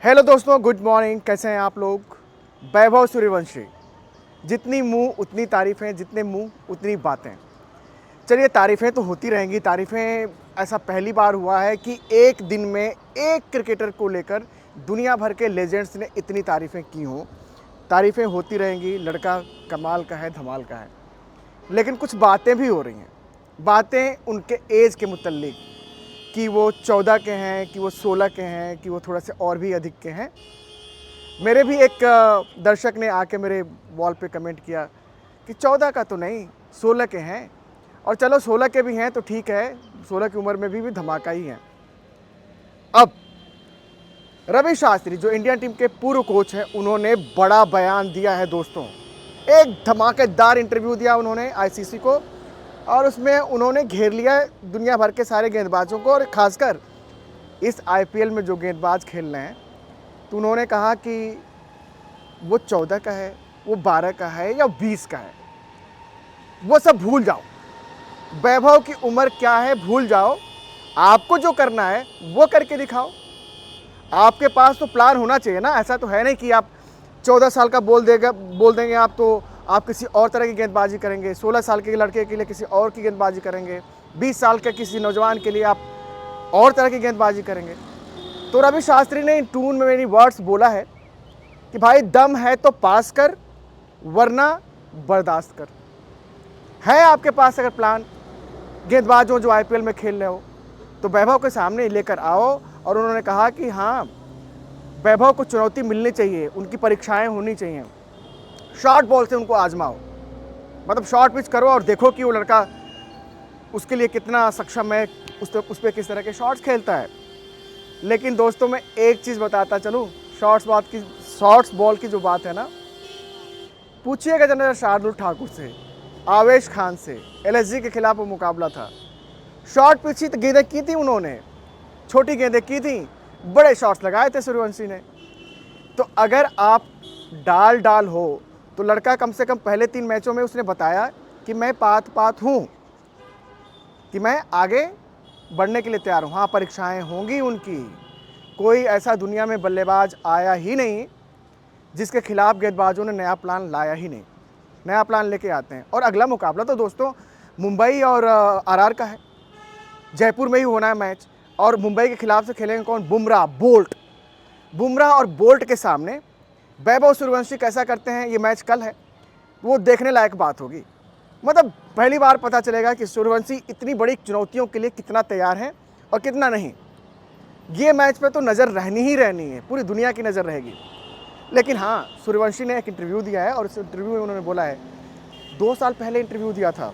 Hello दोस्तों, good morning. कैसे हैं आप लोग? वैभव सूर्यवंशी। जितनी मुंह उतनी तारीफ़ें, जितने मुंह उतनी बातें। चलिए, तारीफ़ें तो होती रहेंगी। तारीफ़ें ऐसा पहली बार हुआ है कि एक दिन में एक क्रिकेटर को लेकर दुनिया भर के लेजेंड्स ने इतनी तारीफ़ें की हों। तारीफ़ें होती रहेंगी। लड़का कमाल का है, धमाल का है। लेकिन कुछ बातें भी हो रही हैं। बातें उनके एज के मुतल्लिक, कि वो 14 के हैं, कि वो 16 के हैं, कि वो थोड़ा से और भी अधिक के हैं। मेरे भी एक दर्शक ने आके मेरे वॉल पे कमेंट किया कि 14 का तो नहीं, 16 के हैं। और चलो 16 के भी हैं तो ठीक है, 16 की उम्र में भी धमाका ही है। अब रवि शास्त्री जो इंडियन टीम के पूर्व कोच हैं, उन्होंने बड़ा बयान दिया है दोस्तों। एक धमाकेदार इंटरव्यू दिया उन्होंने आईसीसी को, और उसमें उन्होंने घेर लिया दुनिया भर के सारे गेंदबाजों को, और ख़ासकर इस आईपीएल में जो गेंदबाज खेल रहे हैं। तो उन्होंने कहा कि वो 14 का है, वो 12 का है या 20 का है, वो सब भूल जाओ। वैभव की उम्र क्या है भूल जाओ। आपको जो करना है वो करके दिखाओ। आपके पास तो प्लान होना चाहिए ना। ऐसा तो है नहीं कि आप 14 साल का बोल देंगे आप तो आप किसी और तरह की गेंदबाजी करेंगे। 16 साल के लड़के के लिए किसी और की गेंदबाजी करेंगे। 20 साल के किसी नौजवान के लिए आप और तरह की गेंदबाजी करेंगे। तो रवि शास्त्री ने इन टून में मेरी वर्ड्स बोला है कि भाई, दम है तो पास कर, वरना बर्दाश्त कर। है आपके पास अगर प्लान, गेंदबाजों जो आईपीएल में खेल रहे हो, तो वैभव के सामने लेकर आओ। और उन्होंने कहा कि हाँ, वैभव को चुनौती मिलनी चाहिए, उनकी परीक्षाएं होनी चाहिए। शॉर्ट बॉल से उनको आजमाओ, मतलब शॉर्ट पिच करो और देखो कि वो लड़का उसके लिए कितना सक्षम है, उस पर किस तरह के शॉट्स खेलता है। लेकिन दोस्तों, मैं एक चीज़ बताता चलूँ। शॉर्ट्स बॉल की जो बात है ना, पूछिएगा जनरल शार्दुल ठाकुर से, आवेश खान से। एलएसजी के खिलाफ वो मुकाबला था। शॉर्ट पिच ही तो गेंदें की थी उन्होंने, छोटी गेंदें की थी, बड़े शॉट्स लगाए थे सूर्यवंशी ने। तो अगर आप डाल हो, तो लड़का कम से कम पहले 3 मैचों में उसने बताया कि मैं पात हूँ, कि मैं आगे बढ़ने के लिए तैयार हूँ। हाँ, परीक्षाएं होंगी उनकी। कोई ऐसा दुनिया में बल्लेबाज आया ही नहीं जिसके खिलाफ गेंदबाजों ने नया प्लान लाया ही नहीं। नया प्लान लेके आते हैं। और अगला मुकाबला तो दोस्तों मुंबई और आरआर का है। जयपुर में ही होना है मैच। और मुंबई के खिलाफ से खेलेंगे कौन? बुमराह और बोल्ट के सामने वैभव सूर्यवंशी कैसा करते हैं। ये मैच कल है, वो देखने लायक बात होगी। मतलब पहली बार पता चलेगा कि सूर्यवंशी इतनी बड़ी चुनौतियों के लिए कितना तैयार है और कितना नहीं। ये मैच पे तो नज़र रहनी ही रहनी है, पूरी दुनिया की नज़र रहेगी। लेकिन हाँ, सूर्यवंशी ने एक इंटरव्यू दिया है, और उस इंटरव्यू में उन्होंने बोला है, 2 साल पहले इंटरव्यू दिया था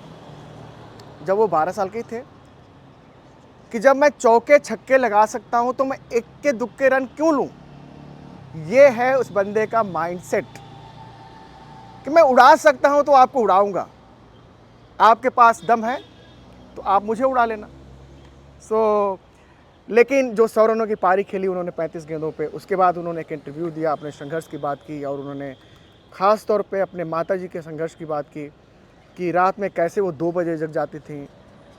जब वो 12 साल के थे, कि जब मैं चौके छक्के लगा सकता हूं तो मैं इक्के दुक्के रन क्यों लूं। ये है उस बंदे का माइंडसेट कि मैं उड़ा सकता हूं तो आपको उड़ाऊंगा। आपके पास दम है तो आप मुझे उड़ा लेना। लेकिन जो 100 रनों की पारी खेली उन्होंने 35 गेंदों पे, उसके बाद उन्होंने एक इंटरव्यू दिया, अपने संघर्ष की बात की। और उन्होंने ख़ास तौर पे अपने माताजी के संघर्ष की बात की, कि रात में कैसे वो 2 बजे जग जाती थी,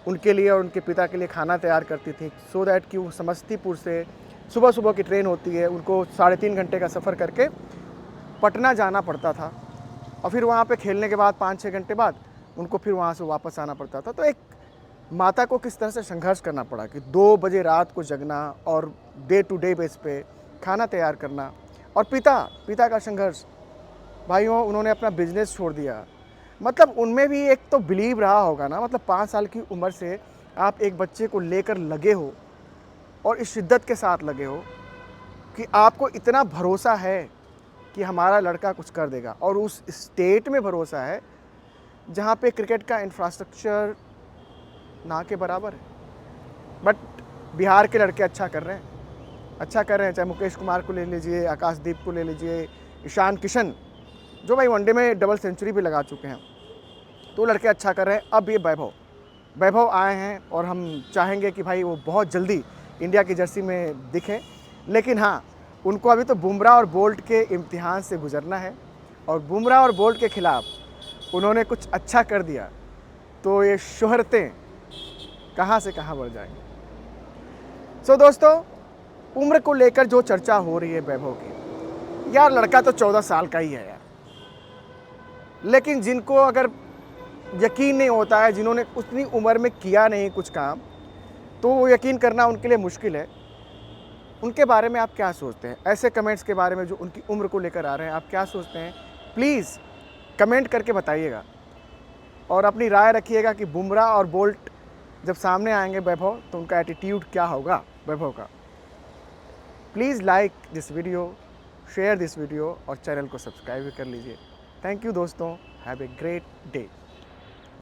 उनके लिए और उनके पिता के लिए खाना तैयार करती थी, सो दैट कि वो समस्तीपुर से सुबह की ट्रेन होती है, उनको 3.5 घंटे का सफ़र करके पटना जाना पड़ता था। और फिर वहाँ पे खेलने के बाद 5-6 घंटे बाद उनको फिर वहाँ से वापस आना पड़ता था। तो एक माता को किस तरह से संघर्ष करना पड़ा, कि 2 बजे रात को जगना और डे टू डे बेस पे खाना तैयार करना। और पिता का संघर्ष, भाइयों, उन्होंने अपना बिजनेस छोड़ दिया। मतलब उनमें भी एक तो बिलीव रहा होगा ना। मतलब 5 साल की उम्र से आप एक बच्चे को लेकर लगे हो, और इस शिद्दत के साथ लगे हो कि आपको इतना भरोसा है कि हमारा लड़का कुछ कर देगा। और उस स्टेट में भरोसा है जहाँ पे क्रिकेट का इंफ्रास्ट्रक्चर ना के बराबर है। बट बिहार के लड़के अच्छा कर रहे हैं। चाहे मुकेश कुमार को ले लीजिए, आकाशदीप को ले लीजिए, ईशान किशन, जो भाई वनडे में डबल सेंचुरी भी लगा चुके हैं। तो लड़के अच्छा कर रहे हैं। अब ये वैभव आए हैं, और हम चाहेंगे कि भाई वो बहुत जल्दी इंडिया की जर्सी में दिखें। लेकिन हाँ, उनको अभी तो बुमराह और बोल्ट के इम्तिहान से गुजरना है। और बुमराह और बोल्ट के खिलाफ उन्होंने कुछ अच्छा कर दिया तो ये शोहरतें कहाँ से कहाँ बढ़ जाएंगी। दोस्तों, उम्र को लेकर जो चर्चा हो रही है वैभव की, यार लड़का तो 14 साल का ही है यार। लेकिन जिनको अगर यकीन नहीं होता है, जिन्होंने उतनी उम्र में किया नहीं कुछ काम, तो वो यकीन करना उनके लिए मुश्किल है। उनके बारे में आप क्या सोचते हैं? ऐसे कमेंट्स के बारे में जो उनकी उम्र को लेकर आ रहे हैं, आप क्या सोचते हैं? प्लीज़ कमेंट करके बताइएगा और अपनी राय रखिएगा कि बुमराह और बोल्ट जब सामने आएंगे वैभव, तो उनका एटीट्यूड क्या होगा वैभव का। Please like this video, share this video और चैनल को सब्सक्राइब भी कर लीजिए। थैंक यू दोस्तों, हैव ए ग्रेट डे।